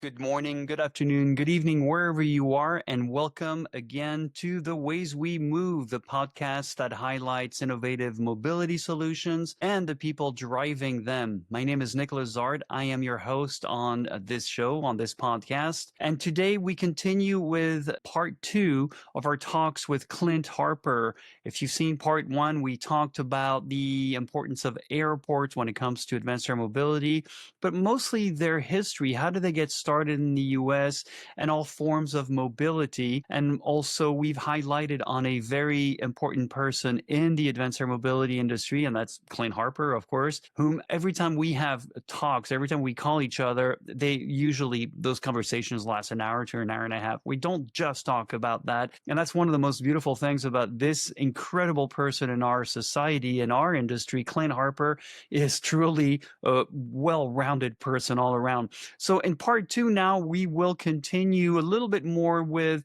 Good morning, good afternoon, good evening, wherever you are, and welcome again to The Ways We Move, the podcast that highlights innovative mobility solutions and the people driving them. My name is Nicolas Zart. I am your host on this show, on this podcast. And today we continue with part two of our talks with Clint Harper. If you've seen part one, we talked about the importance of airports when it comes to advanced air mobility, but mostly their history. How did they get started in the US and all forms of mobility? And also, we've highlighted on a very important person in the advanced air mobility industry, and that's Clint Harper, of course, whom every time we have talks, every time we call each other, those conversations last an hour to an hour and a half. We don't just talk about that. And that's one of the most beautiful things about this incredible person in our society, in our industry. Clint Harper is truly a well-rounded person all around. So in part two now, we will continue a little bit more with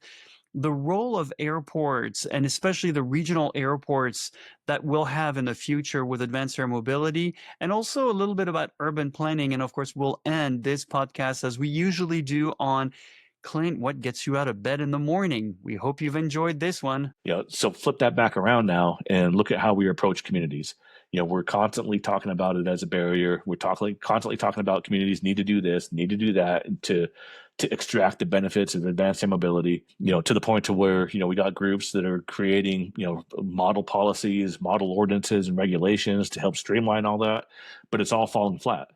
the role of airports, and especially the regional airports that we'll have in the future with advanced air mobility, and also a little bit about urban planning. And of course, we'll end this podcast as we usually do on Clint, what gets you out of bed in the morning? We hope you've enjoyed this one. So flip that back around now and look at how we approach communities. We're constantly talking about it as a barrier. We're constantly talking about communities need to do this, need to do that, and to extract the benefits of advanced air mobility, to the point to where, we got groups that are creating, model policies, model ordinances and regulations to help streamline all that, but it's all falling flat.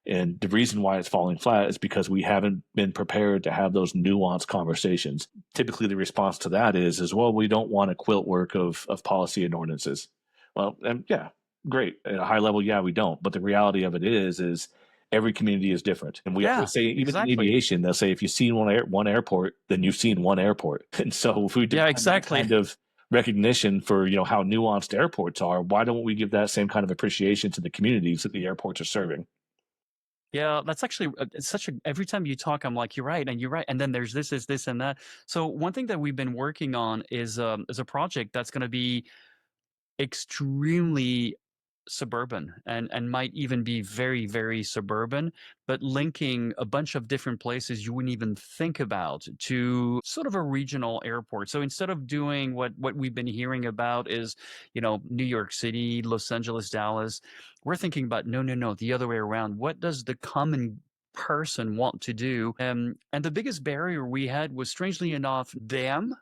And the reason why it's falling flat is because we haven't been prepared to have those nuanced conversations. Typically, the response to that is, well, we don't want a quilt work of policy and ordinances. Well, and yeah, great. At a high level, yeah, we don't. But the reality of it is every community is different. And we always say, even in Exactly. aviation, they'll say, if you've seen one airport, then you've seen one airport. And so if we Yeah, demand that exactly. kind of recognition for, how nuanced airports are, why don't we give that same kind of appreciation to the communities that the airports are serving? Yeah, that's actually it's such a every time you talk, I'm like, you're right, and you're right. And then there's this, and that. So one thing that we've been working on is a project that's going to be extremely suburban and might even be very, very suburban, but linking a bunch of different places you wouldn't even think about to sort of a regional airport. So instead of doing what we've been hearing about is, New York City, Los Angeles, Dallas, we're thinking about no, the other way around. What does the common person want to do? And the biggest barrier we had was, strangely enough, them.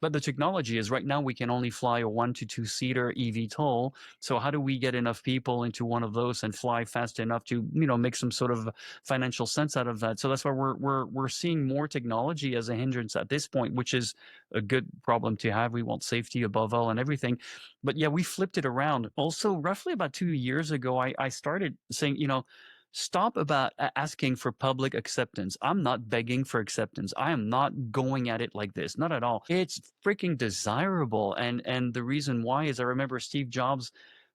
But the technology is right now we can only fly a 1 to 2 seater eVTOL. So how do we get enough people into one of those and fly fast enough to, make some sort of financial sense out of that? So that's why we're seeing more technology as a hindrance at this point, which is a good problem to have. We want safety above all and everything. But yeah, we flipped it around. Also, roughly about 2 years ago, I started saying, stop about asking for public acceptance. I'm not begging for acceptance. I am not going at it like this. Not at all. It's freaking desirable. And the reason why is, I remember Steve Jobs,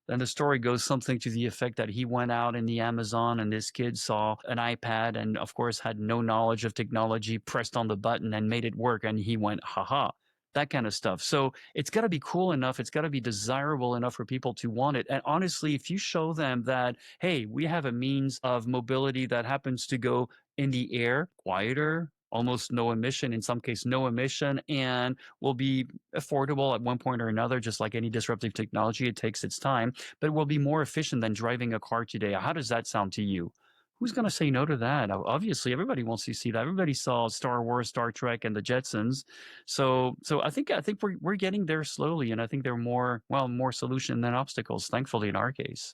and the story goes something to the effect that he went out in the Amazon and this kid saw an iPad and of course had no knowledge of technology, pressed on the button and made it work. And he went, haha, that kind of stuff. So it's got to be cool enough. It's got to be desirable enough for people to want it. And honestly, if you show them that, hey, we have a means of mobility that happens to go in the air, quieter, almost no emission, in some case, no emission, and will be affordable at one point or another, just like any disruptive technology, it takes its time, but it will be more efficient than driving a car today. How does that sound to you? Who's going to say no to that? Obviously, everybody wants to see that. Everybody saw Star Wars, Star Trek, and the Jetsons. So I think we're getting there slowly, and I think there are more solution than obstacles, thankfully, in our case.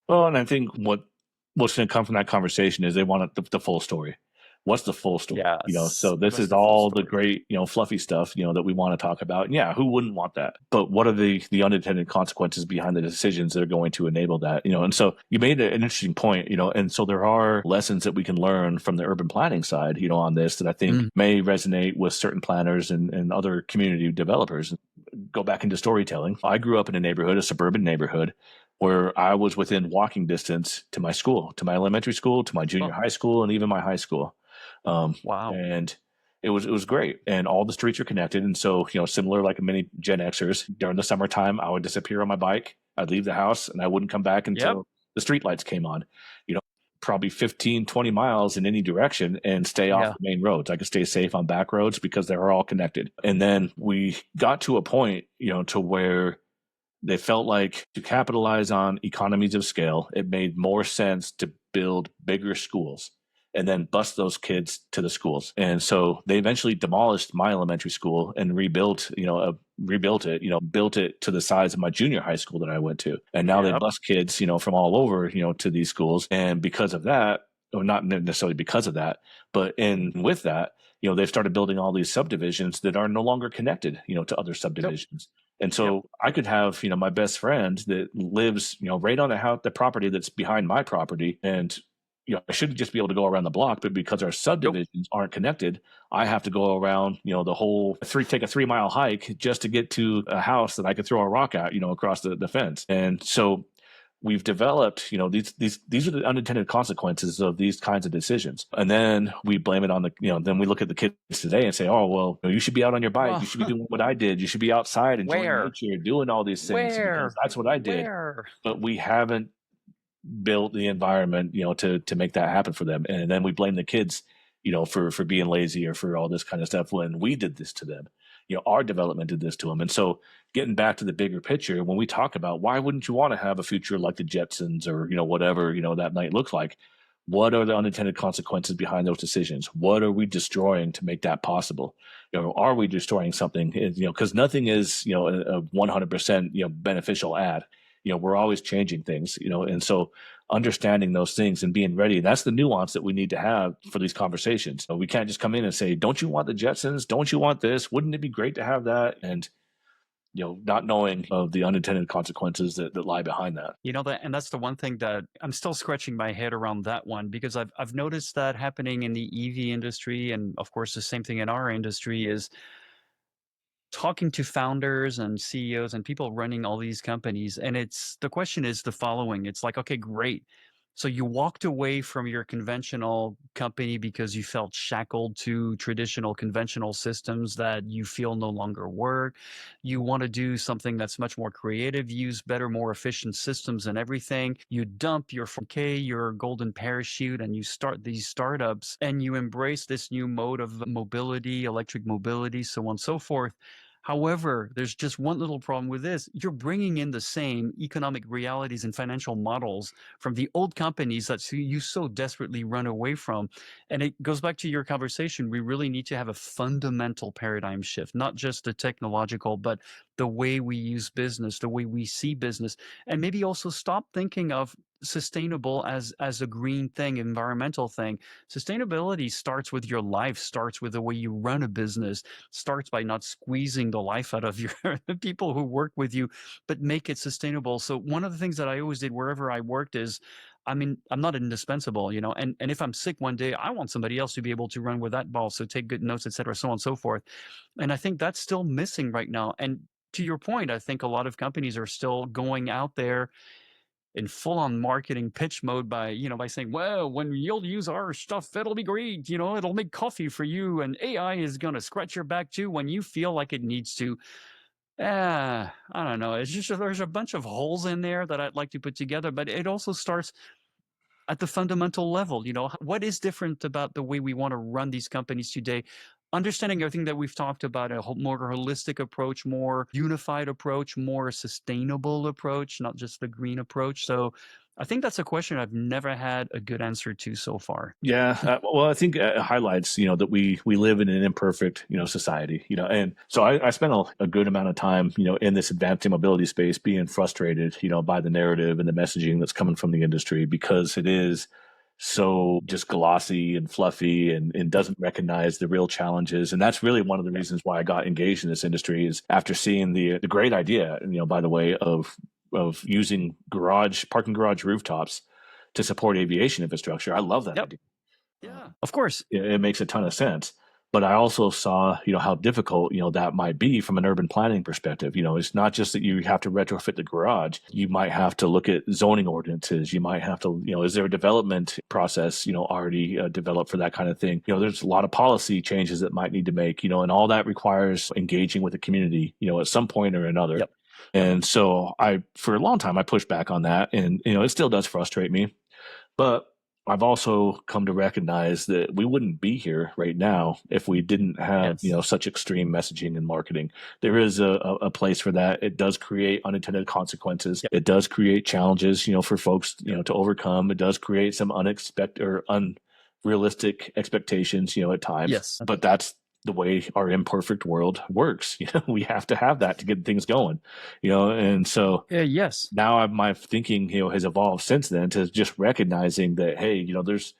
Well, and I think what's going to come from that conversation is they want the full story. What's the full story? Yes. So this What's is the full all the story? great, fluffy stuff, that we want to talk about. And yeah, who wouldn't want that? But what are the unintended consequences behind the decisions that are going to enable that? And so you made an interesting point, and so there are lessons that we can learn from the urban planning side, on this that I think Mm. may resonate with certain planners and other community developers. Go back into storytelling. I grew up in a suburban neighborhood, where I was within walking distance to my school, to my elementary school, to my junior Oh, high school, and even my high school. wow. And it was great, and all the streets are connected. And so, similar like many Gen Xers, during the summertime, I would disappear on my bike. I'd leave the house, and I wouldn't come back Yep. until the street lights came on. You know, probably 15, 20 miles in any direction and stay off Yeah. the main roads. I could stay safe on back roads because they're all connected. And then we got to a point, to where they felt like to capitalize on economies of scale, it made more sense to build bigger schools and then bus those kids to the schools. And so they eventually demolished my elementary school and rebuilt it, built it to the size of my junior high school that I went to. And now they Yep. bus kids, from all over, to these schools. And because of that, or not necessarily because of that, but in with that, they've started building all these subdivisions that are no longer connected, to other Yep. subdivisions. And Yep. so I could have, my best friend that lives, right on the property that's behind my property. And, I should just be able to go around the block, but because our Nope. subdivisions aren't connected, I have to go around, the whole take a 3 mile hike just to get to a house that I could throw a rock at, across the fence. And so we've developed, these are the unintended consequences of these kinds of decisions. And then we blame it on then we look at the kids today and say, oh, well, you should be out on your bike. Well, You should be doing what I did. You should be outside enjoying where? nature, doing all these things because Where? that's what I did. Where? But we haven't built the environment, to make that happen for them. And then we blame the kids, for being lazy or for all this kind of stuff when we did this to them. Our development did this to them. And so getting back to the bigger picture, when we talk about why wouldn't you want to have a future like the Jetsons or, whatever, that might look like, what are the unintended consequences behind those decisions? What are we destroying to make that possible? Are we destroying something? Because nothing is, a 100%, beneficial ad. We're always changing things, and so understanding those things and being ready. That's the nuance that we need to have for these conversations. We can't just come in and say, don't you want the Jetsons? Don't you want this? Wouldn't it be great to have that? And, not knowing of the unintended consequences that lie behind that. And that's the one thing that I'm still scratching my head around that one, because I've noticed that happening in the EV industry, and of course the same thing in our industry is talking to founders and CEOs and people running all these companies. And the question is the following. It's like, okay, great. So you walked away from your conventional company because you felt shackled to traditional conventional systems that you feel no longer work. You want to do something that's much more creative, use better, more efficient systems and everything. You dump your 4K, your golden parachute, and you start these startups and you embrace this new mode of mobility, electric mobility, so on and so forth. However, there's just one little problem with this. You're bringing in the same economic realities and financial models from the old companies that you so desperately run away from. And it goes back to your conversation. We really need to have a fundamental paradigm shift, not just the technological, but the way we use business, the way we see business, and maybe also stop thinking of sustainable as a green thing, environmental thing. Sustainability starts with your life, starts with the way you run a business, starts by not squeezing the life out of your the people who work with you, but make it sustainable. So one of the things that I always did wherever I worked is, I mean, I'm not indispensable, and if I'm sick one day, I want somebody else to be able to run with that ball, so take good notes, et cetera, so on and so forth. And I think that's still missing right now. And to your point, I think a lot of companies are still going out there in full-on marketing pitch mode by saying, well, when you'll use our stuff, it'll be great, it'll make coffee for you, and AI is going to scratch your back too when you feel like it needs to. I don't know. It's just there's a bunch of holes in there that I'd like to put together, but it also starts at the fundamental level. What is different about the way we want to run these companies today? Understanding everything that we've talked about, a more holistic approach, more unified approach, more sustainable approach, not just the green approach. So I think that's a question I've never had a good answer to so far. Yeah, well, I think it highlights, that we live in an imperfect, society, and so I spent a good amount of time, in this advanced mobility space, being frustrated, by the narrative and the messaging that's coming from the industry because it is so just glossy and fluffy and doesn't recognize the real challenges. And that's really one of the reasons why I got engaged in this industry is after seeing the great idea, by the way, of using parking garage rooftops to support aviation infrastructure. I love that Yep. idea. Yeah, of course. It makes a ton of sense. But I also saw, how difficult, that might be from an urban planning perspective. It's not just that you have to retrofit the garage. You might have to look at zoning ordinances. You might have to, is there a development process, already developed for that kind of thing? There's a lot of policy changes that might need to make, and all that requires engaging with the community, at some point or another. Yep. And so for a long time, I pushed back on that. And, it still does frustrate me. But I've also come to recognize that we wouldn't be here right now if we didn't have, Yes. such extreme messaging and marketing. There is a place for that. It does create unintended consequences. Yep. It does create challenges, for folks, Yep. to overcome. It does create some unexpected or unrealistic expectations, at times. Yes. But that's the way our imperfect world works. We have to have that to get things going, and so Yes. now my thinking has evolved since then to just recognizing that, hey, there's,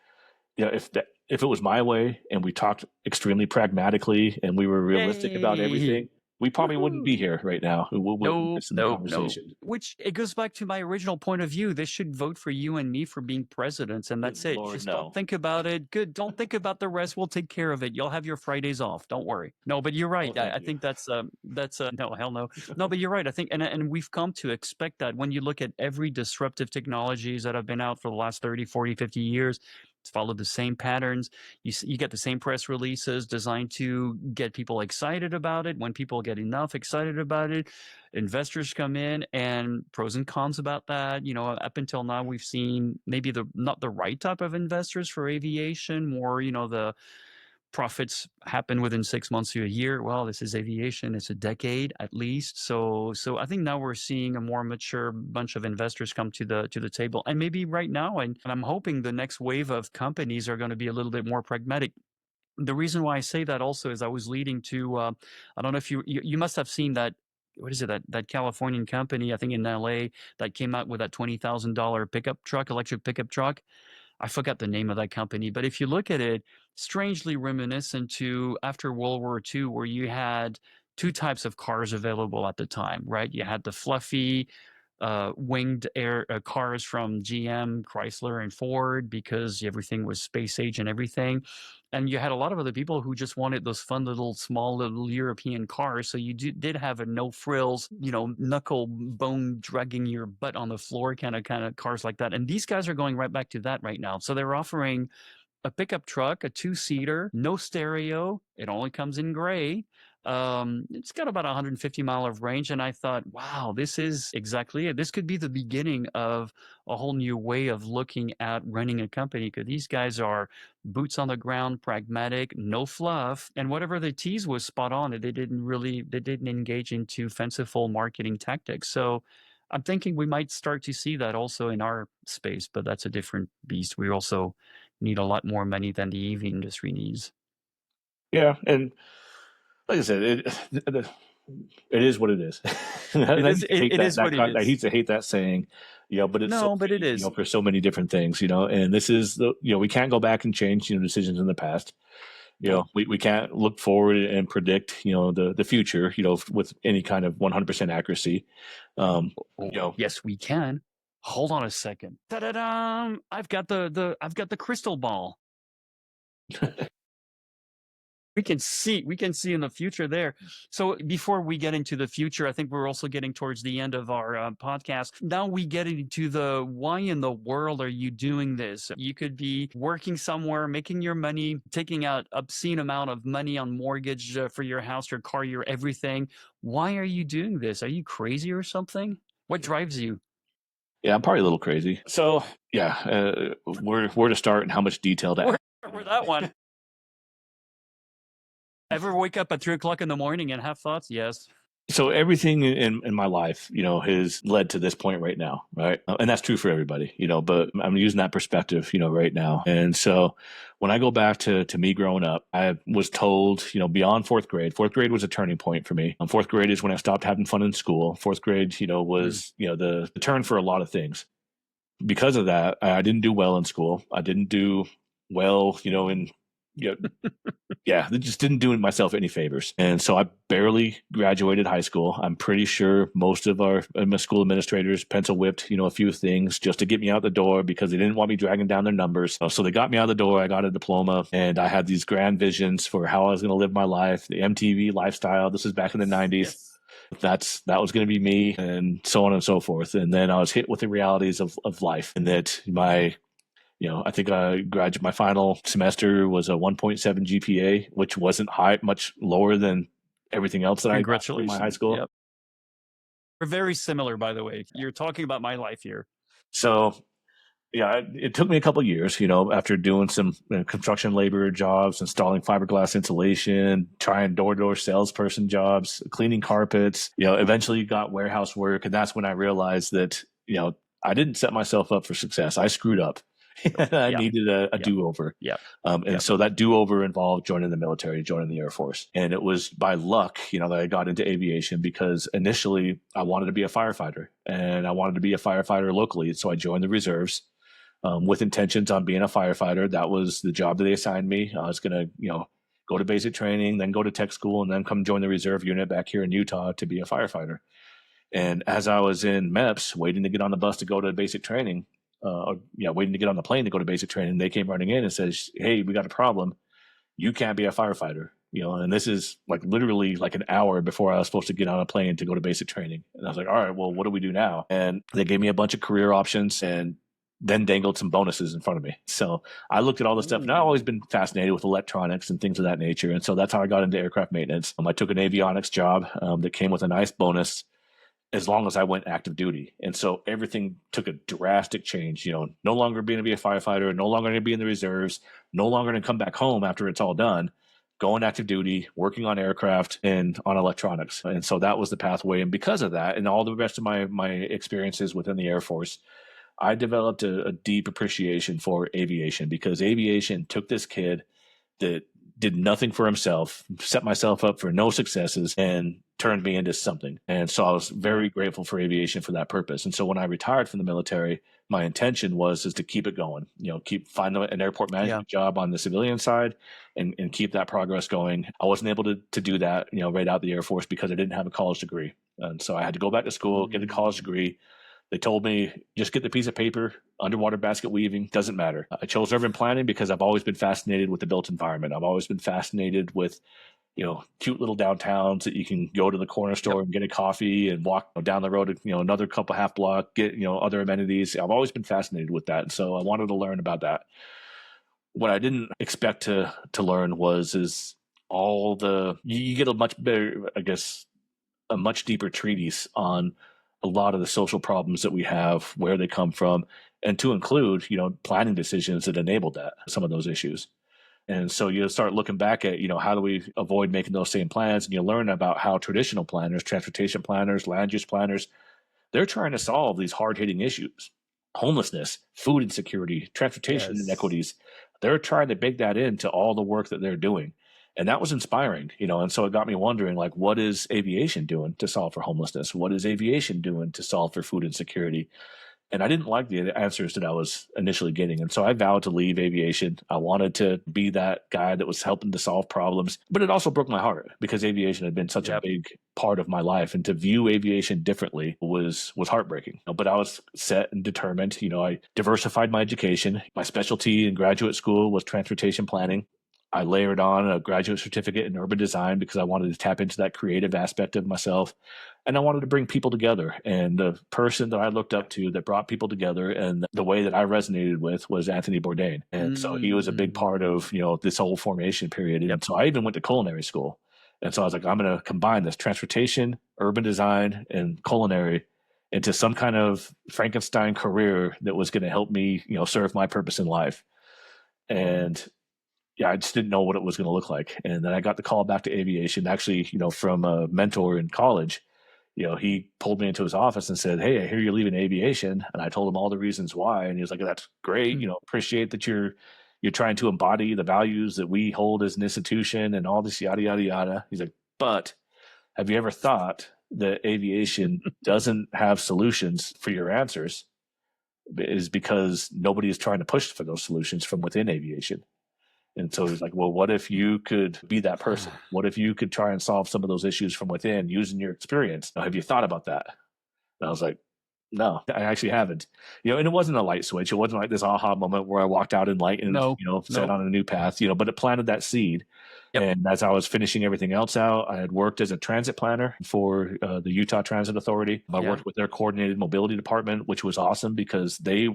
if it was my way and we talked extremely pragmatically and we were realistic about Yay. everything, we probably wouldn't Woohoo. be here right now. We wouldn't No, miss in the no, no. conversation. Which it goes back to my original point of view. They should vote for you and me for being presidents, and Good that's it. Lord, Just don't no. think about it. Good. Don't think about the rest. We'll take care of it. You'll have your Fridays off. Don't worry. No, but you're Oh, right. I, thank I you. think that's no, hell no. No, but you're right. I think, and we've come to expect that when you look at every disruptive technologies that have been out for the last 30, 40, 50 years, it's followed the same patterns. You get the same press releases designed to get people excited about it. When people get enough excited about it, investors come in, and pros and cons about that. Up until now, we've seen maybe the not the right type of investors for aviation, more, the profits happen within 6 months to a year. Well, this is aviation. It's a decade at least. So I think now we're seeing a more mature bunch of investors come to the table. And maybe right now, and I'm hoping the next wave of companies are going to be a little bit more pragmatic. The reason why I say that also is I was leading to, I don't know if you must have seen that. What is it, that Californian company, I think in LA, that came out with that $20,000 pickup truck, electric pickup truck. I forgot the name of that company, but if you look at it, strangely reminiscent to after World War II, where you had two types of cars available at the time, right? You had the fluffy winged air cars from GM, Chrysler, and Ford, because everything was space age and everything. And you had a lot of other people who just wanted those fun little small little European cars. So you did have a no frills, knuckle bone dragging your butt on the floor kind of cars like that. And these guys are going right back to that right now. So they're offering a pickup truck, a two-seater, no stereo. It only comes in gray. It's got about 150 mile of range, and I thought, wow, this is exactly it. This could be the beginning of a whole new way of looking at running a company, because these guys are boots on the ground, pragmatic, no fluff, and whatever they tease was spot on. They didn't engage into fanciful marketing tactics. So I'm thinking we might start to see that also in our space, but that's a different beast. We also need a lot more money than the EV industry needs. Yeah, and like I said, it is what it is. It And I is. hate to hate It is what it I is. hate to hate that saying, but it's so No, but it vague, is. for so many different things, and this is we can't go back and change, decisions in the past. No. We can't look forward and predict, the future, with any kind of 100% accuracy. Oh, You know, yes, we can. Hold on a second. Ta-da-da! I've got the crystal ball. We can see in the future there. So before we get into the future, I think we're also getting towards the end of our podcast. Now we get into the why in the world are you doing this? You could be working somewhere, making your money, taking out obscene amount of money on mortgage for your house, your car, your everything. Why are you doing this? Are you crazy or something? What drives you? yeah, I'm probably a little crazy. So yeah, where to start and how much detail to add. Where that one? Ever wake up at 3 o'clock in the morning and have thoughts? Yes. So everything in my life, has led to this point right now, right? And that's true for everybody, but I'm using that perspective, right now. And so when I go back to me growing up, I was told, beyond fourth grade was a turning point for me. Fourth grade is when I stopped having fun in school. Fourth grade, Mm. was, the turn for a lot of things. Because of that, I didn't do well in school. I didn't do well, in, you know, yeah, it just didn't do myself any favors. And so I barely graduated high school. I'm pretty sure most of my school administrators pencil whipped, a few things just to get me out the door because they didn't want me dragging down their numbers. So they got me out the door. I got a diploma and I had these grand visions for how I was going to live my life, the MTV lifestyle. This was back in the 90s. Yes. That was going to be me, and so on and so forth. And then I was hit with the realities of life, and that I think I graduated. My final semester was a 1.7 GPA, which wasn't high, much lower than everything else that I got through my high Congratulations. school. Yep. We're very similar, by the way. You're talking about my life here. So Yeah, it took me a couple of years, after doing some construction labor jobs, installing fiberglass insulation, trying door-to-door salesperson jobs, cleaning carpets, eventually got warehouse work. And that's when I realized that, I didn't set myself up for success. I screwed up. I Yeah. needed a Yeah. do-over. Yeah. And Yeah. so that do-over involved joining the military, joining the Air Force. And it was by luck, that I got into aviation, because initially I wanted to be a firefighter, and I wanted to be a firefighter locally. So I joined the reserves, with intentions on being a firefighter. That was the job that they assigned me. I was going to, go to basic training, then go to tech school, and then come join the reserve unit back here in Utah to be a firefighter. And as I was in MEPS, waiting to get on the bus to go to basic training, waiting to get on the plane to go to basic training, they came running in and says, "Hey, we got a problem. You can't be a firefighter." And this is like literally like an hour before I was supposed to get on a plane to go to basic training. And I was like, all right, well, what do we do now? And they gave me a bunch of career options and then dangled some bonuses in front of me. So I looked at all this stuff, and I've always been fascinated with electronics and things of that nature. And so that's how I got into aircraft maintenance. I took an avionics job that came with a nice bonus as long as I went active duty. And so everything took a drastic change, no longer being to be a firefighter, no longer going to be in the reserves, no longer going to come back home after it's all done, going active duty, working on aircraft and on electronics. And so that was the pathway. And because of that, and all the rest of my experiences within the Air Force, I developed a deep appreciation for aviation, because aviation took this kid that did nothing for himself, set myself up for no successes, and turned me into something. And so I was very grateful for aviation for that purpose. And so when I retired from the military, my intention was to keep it going, keep finding an airport management job on the civilian side, and keep that progress going. I wasn't able to do that, right out the Air Force, because I didn't have a college degree. And so I had to go back to school, get a college degree. They told me, just get the piece of paper, underwater basket weaving, doesn't matter. I chose urban planning because I've always been fascinated with the built environment. I've always been fascinated with, cute little downtowns that you can go to the corner store and get a coffee and walk down the road, another couple half block, get, other amenities. I've always been fascinated with that. And so I wanted to learn about that. What I didn't expect to learn is all you get a much better, I guess, a much deeper treatise on a lot of the social problems that we have, where they come from, and to include, planning decisions that enabled that, some of those issues. And so you start looking back at, how do we avoid making those same plans? And you learn about how traditional planners, transportation planners, land use planners, they're trying to solve these hard hitting issues: homelessness, food insecurity, transportation Yes. inequities. They're trying to bake that into all the work that they're doing. And that was inspiring, and so it got me wondering, like, what is aviation doing to solve for homelessness? What is aviation doing to solve for food insecurity? And I didn't like the answers that I was initially getting. And so I vowed to leave aviation. I wanted to be that guy that was helping to solve problems. But it also broke my heart, because aviation had been such a Yep. big part of my life. And to view aviation differently was heartbreaking. But I was set and determined. I diversified my education. My specialty in graduate school was transportation planning. I layered on a graduate certificate in urban design because I wanted to tap into that creative aspect of myself. And I wanted to bring people together. And the person that I looked up to that brought people together and the way that I resonated with was Anthony Bourdain. And so he was a big part of, this whole formation period. And so I even went to culinary school. And so I was like, I'm going to combine this transportation, urban design, and culinary into some kind of Frankenstein career that was going to help me, serve my purpose in life. And yeah, I just didn't know what it was going to look like. And then I got the call back to aviation, actually, from a mentor in college. He pulled me into his office and said, "Hey, I hear you're leaving aviation." And I told him all the reasons why. And he was like, "That's great. Appreciate that you're trying to embody the values that we hold as an institution and all this yada, yada, yada." He's like, "But have you ever thought that aviation doesn't have solutions for your answers? Is because nobody is trying to push for those solutions from within aviation." And so he's like, "Well, what if you could be that person? What if you could try and solve some of those issues from within using your experience? Now, have you thought about that?" And I was like, "No, I actually haven't." And it wasn't a light switch. It wasn't like this aha moment where I walked out enlightened, No. set on a new path, but it planted that seed. Yep. And as I was finishing everything else out, I had worked as a transit planner for the Utah Transit Authority. I worked with their coordinated mobility department, which was awesome because they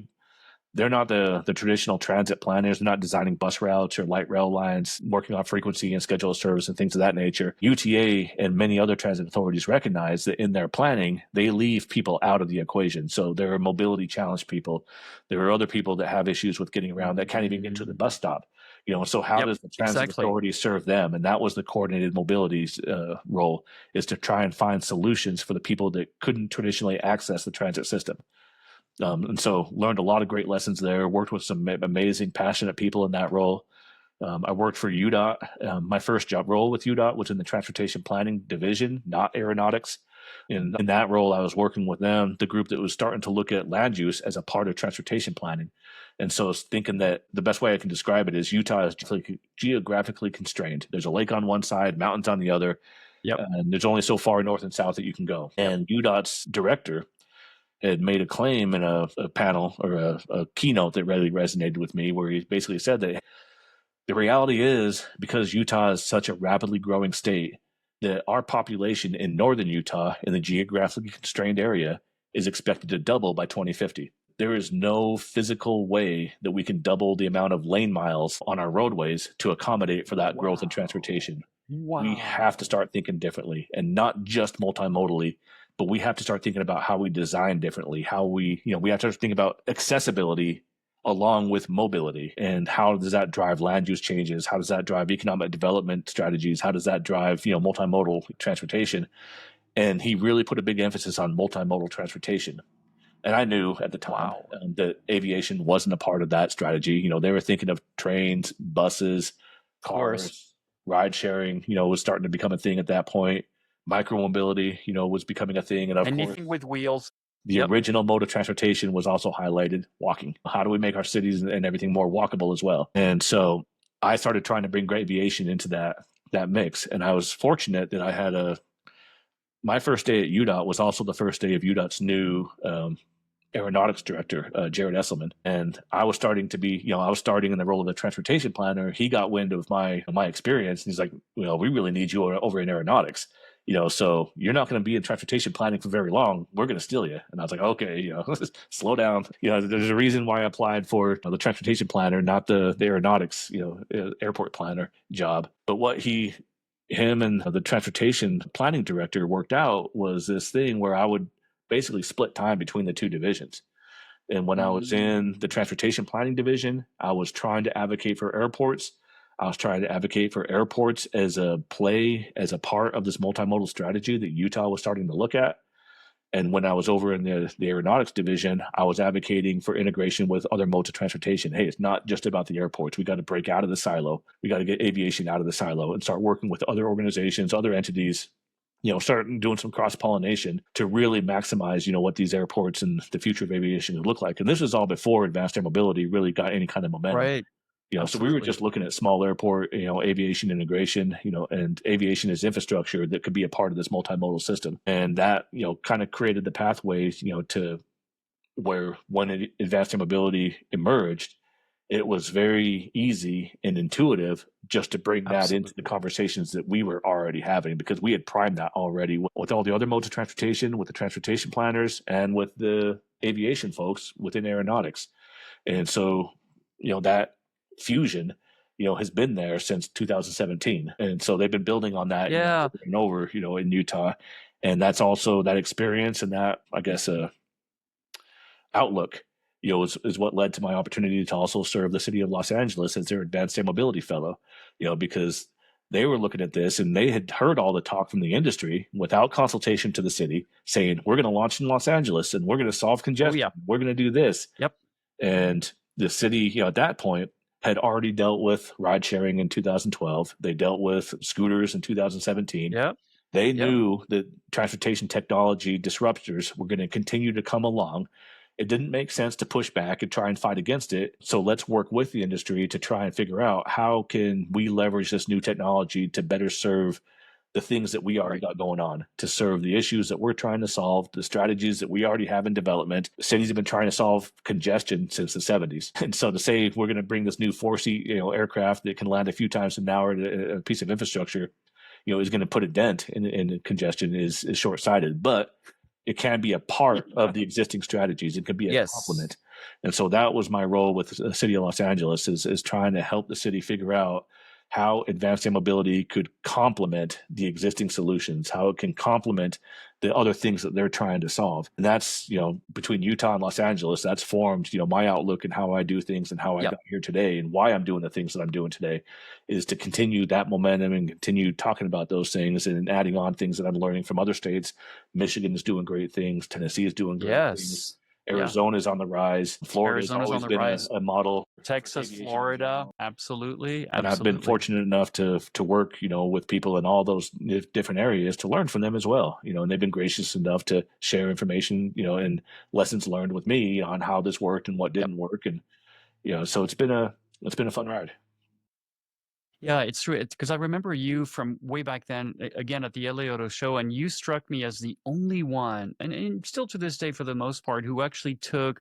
They're not the traditional transit planners. They're not designing bus routes or light rail lines, working on frequency and schedule of service and things of that nature. UTA and many other transit authorities recognize that in their planning, they leave people out of the equation. So there are mobility challenged people. There are other people that have issues with getting around that can't even get to the bus stop. So how Yep, does the transit exactly. authority serve them? And that was the coordinated mobility's role, is to try and find solutions for the people that couldn't traditionally access the transit system. And so learned a lot of great lessons there, worked with some amazing, passionate people in that role. I worked for UDOT. My first job role with UDOT was in the transportation planning division, not aeronautics. In that role, I was working with them, the group that was starting to look at land use as a part of transportation planning. And so I was thinking that the best way I can describe it is Utah is geographically constrained. There's a lake on one side, mountains on the other, Yep, and there's only so far north and south that you can go. yep. And UDOT's director had made a claim in a panel or a keynote that really resonated with me, where he basically said that the reality is, because Utah is such a rapidly growing state, that our population in northern Utah, in the geographically constrained area, is expected to double by 2050. There is no physical way that we can double the amount of lane miles on our roadways to accommodate for that growth in transportation. We have to Wow. start thinking differently, and not just multimodally, but we have to start thinking about how we design differently, how we have to think about accessibility along with mobility, and how does that drive land use changes? How does that drive economic development strategies? How does that drive, multimodal transportation? And he really put a big emphasis on multimodal transportation. And I knew at the time Wow. that aviation wasn't a part of that strategy. They were thinking of trains, buses, Of course. cars, ride sharing, was starting to become a thing at that point. Micromobility, was becoming a thing. And of course, Anything with wheels. the Yep. original mode of transportation was also highlighted: walking. How do we make our cities and everything more walkable as well? And so I started trying to bring aviation into that mix. And I was fortunate that I had my first day at UDOT was also the first day of UDOT's new aeronautics director, Jared Esselman. And I was starting to be, I was starting in the role of the transportation planner. He got wind of my experience. And he's like, we really need you over in aeronautics. So you're not going to be in transportation planning for very long. We're going to steal you. And I was like, okay, slow down. There's a reason why I applied for the transportation planner, not the aeronautics, airport planner job. But what him and the transportation planning director worked out was this thing where I would basically split time between the two divisions. And when I was in the Mm. transportation planning division, I was trying to advocate for airports. I was trying to advocate for airports as a part of this multimodal strategy that Utah was starting to look at. And when I was over in the aeronautics division, I was advocating for integration with other modes of transportation. Hey, it's not just about the airports. We got to break out of the silo. We got to get aviation out of the silo and start working with other organizations, other entities, start doing some cross pollination to really maximize, what these airports and the future of aviation would look like. And this was all before advanced air mobility really got any kind of momentum. Right. So we were Absolutely. just looking at small airport, aviation integration, and aviation as infrastructure that could be a part of this multimodal system. And that, kind of created the pathways, to where when advanced air mobility emerged, it was very easy and intuitive just to bring that into the Absolutely. conversations that we were already having, because we had primed that already with all the other modes of transportation, with the transportation planners, and with the aviation folks within aeronautics. And so, that fusion, has been there since 2017. And so they've been building on that, Yeah. over and over, in Utah. And that's also that experience and that, I guess, outlook, is what led to my opportunity to also serve the city of Los Angeles as their advanced air mobility fellow, because they were looking at this and they had heard all the talk from the industry without consultation to the city saying, we're going to launch in Los Angeles and we're going to solve Oh, congestion. yeah. We're going to do this. Yep. And the city, at that point, had already dealt with ride sharing in 2012. They dealt with scooters in 2017. Yep. They Yep. knew that transportation technology disruptors were going to continue to come along. It didn't make sense to push back and try and fight against it. So let's work with the industry to try and figure out how can we leverage this new technology to better serve the things that we already Right. got going on, to serve the issues that we're trying to solve, the strategies that we already have in development. Cities have been trying to solve congestion since the 70s. And so to say we're going to bring this new four-seat, aircraft that can land a few times an hour to a piece of infrastructure, is going to put a dent in congestion is short-sighted. But it can be a part of Yeah. the existing strategies. It could be a Yes. complement. And so that was my role with the city of Los Angeles, is trying to help the city figure out how advanced air mobility could complement the existing solutions, how it can complement the other things that they're trying to solve. And that's, between Utah and Los Angeles, that's formed, my outlook and how I do things and how I Yep. got here today and why I'm doing the things that I'm doing today, is to continue that momentum and continue talking about those things and adding on things that I'm learning from other states. Michigan is doing great things. Tennessee is doing great things. Yes. Yeah. Arizona is on the rise. Florida has Arizona's on always the been rise. a model for Texas, aviation in Florida, general. absolutely, And I've been absolutely. fortunate enough to work, with people in all those different areas to learn from them as well. And they've been gracious enough to share information, and lessons learned with me on how this worked and what Yep. didn't work. And so it's been a fun ride. Yeah, it's true. It's because I remember you from way back then, again at the LA Auto Show, and you struck me as the only one, and still to this day for the most part, who actually took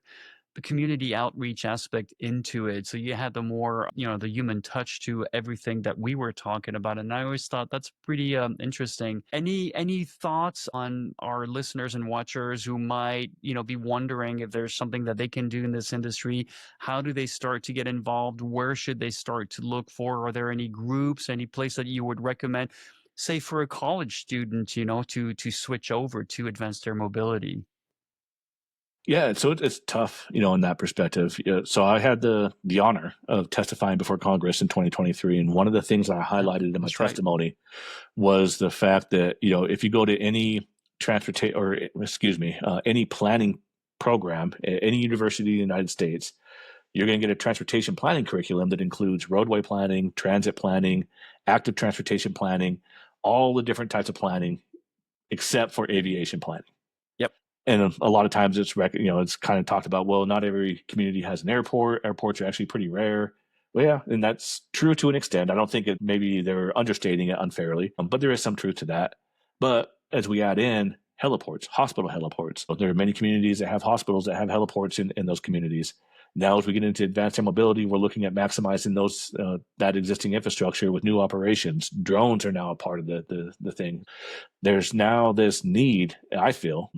the community outreach aspect into it. So you had the more, the human touch to everything that we were talking about. And I always thought that's pretty interesting. Any thoughts on our listeners and watchers who might, be wondering if there's something that they can do in this industry? How do they start to get involved? Where should they start to look for? Are there any groups, any place that you would recommend, say for a college student, to switch over to advanced air mobility? Yeah, so it's tough, in that perspective. So I had the honor of testifying before Congress in 2023, and one of the things I Yeah, highlighted in my that's right. testimony was the fact that if you go to any any planning program at any university in the United States, you're going to get a transportation planning curriculum that includes roadway planning, transit planning, active transportation planning, all the different types of planning except for aviation planning. Yep. And a lot of times it's kind of talked about, well, not every community has an airport. Airports are actually pretty rare. Well, yeah, and that's true to an extent. I don't think maybe they're understating it unfairly, but there is some truth to that. But as we add in heliports, hospital heliports, there are many communities that have hospitals that have heliports in those communities. Now, as we get into advanced air mobility, we're looking at maximizing that existing infrastructure with new operations. Drones are now a part of the thing. There's now this need, I feel,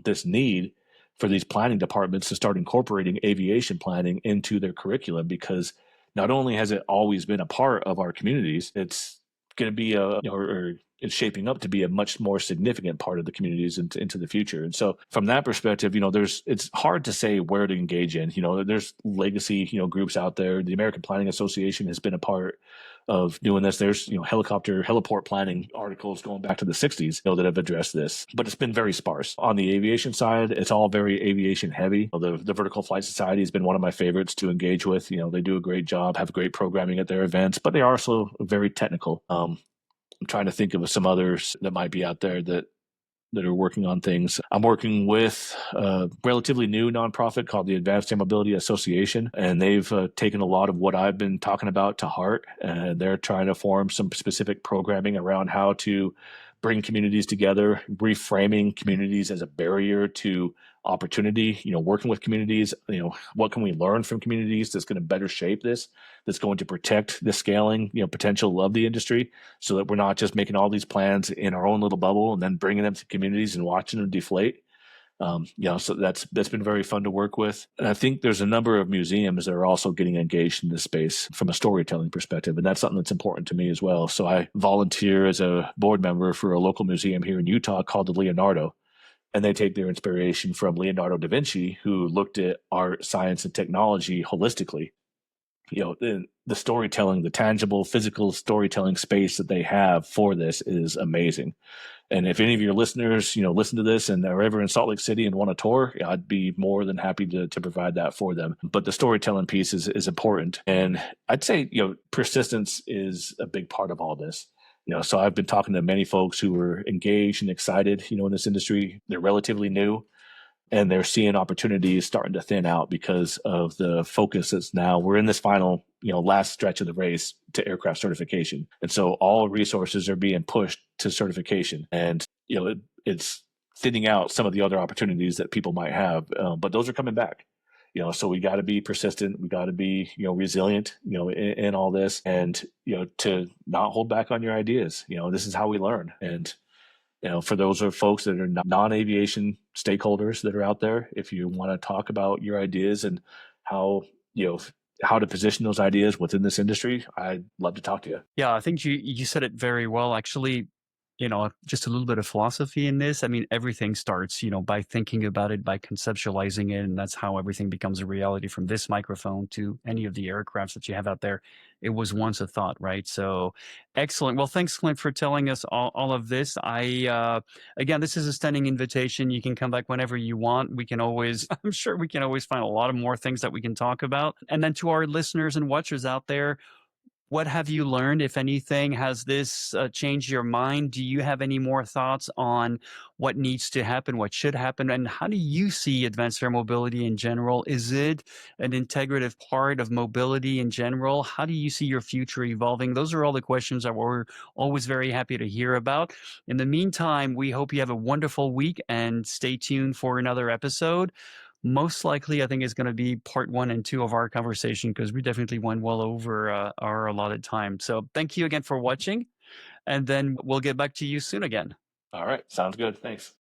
for these planning departments to start incorporating aviation planning into their curriculum, because not only has it always been a part of our communities, it's going to be or it's shaping up to be a much more significant part of the communities into the future. And so from that perspective, it's hard to say where to engage in. There's legacy, groups out there. The American Planning Association has been a part of doing this. There's heliport planning articles going back to the 60s that have addressed this, but it's been very sparse. On the aviation side, it's all very aviation heavy. The Vertical Flight Society has been one of my favorites to engage with. They do a great job, have great programming at their events, but they are also very technical. I'm trying to think of some others that might be out there that are working on things. I'm working with a relatively new nonprofit called the Advanced Air Mobility Association, and they've taken a lot of what I've been talking about to heart, and they're trying to form some specific programming around how to bring communities together, reframing communities as a barrier to opportunity, working with communities, what can we learn from communities that's going to better shape this, that's going to protect the scaling, potential of the industry, so that we're not just making all these plans in our own little bubble and then bringing them to communities and watching them deflate. So that's been very fun to work with. And I think there's a number of museums that are also getting engaged in this space from a storytelling perspective. And that's something that's important to me as well. So I volunteer as a board member for a local museum here in Utah called the Leonardo. And they take their inspiration from Leonardo da Vinci, who looked at art, science, and technology holistically. The storytelling, the tangible, physical storytelling space that they have for this is amazing. And if any of your listeners, listen to this and are ever in Salt Lake City and want a tour, I'd be more than happy to provide that for them. But the storytelling piece is important. And I'd say, persistence is a big part of all this. So I've been talking to many folks who are engaged and excited, in this industry. They're relatively new, and they're seeing opportunities starting to thin out because of the focus that's now we're in this final, last stretch of the race to aircraft certification. And so all resources are being pushed to certification, and, it's thinning out some of the other opportunities that people might have. But those are coming back, so we got to be persistent. We got to be, resilient, in all this, and, to not hold back on your ideas. This is how we learn. And, for those of folks that are non-aviation stakeholders that are out there, if you want to talk about your ideas and how, you know, how to position those ideas within this industry, I'd love to talk to you. Yeah, I think you said it very well. Actually, just a little bit of philosophy in this. I mean, everything starts, by thinking about it, by conceptualizing it, and that's how everything becomes a reality from this microphone to any of the aircrafts that you have out there. It was once a thought, right? So excellent. Well, thanks, Clint, for telling us all of this. Again, this is a standing invitation. You can come back whenever you want. We can always, I'm sure we can always find a lot of more things that we can talk about. And then to our listeners and watchers out there, what have you learned, if anything? Has this changed your mind? Do you have any more thoughts on what needs to happen, what should happen, and how do you see advanced air mobility in general? Is it an integrative part of mobility in general? How do you see your future evolving? Those are all the questions that we're always very happy to hear about. In the meantime, we hope you have a wonderful week and stay tuned for another episode. Most likely, I think it's going to be part 1 and 2 of our conversation because we definitely went well over our allotted time. So thank you again for watching, and then we'll get back to you soon again. All right. Sounds good. Thanks.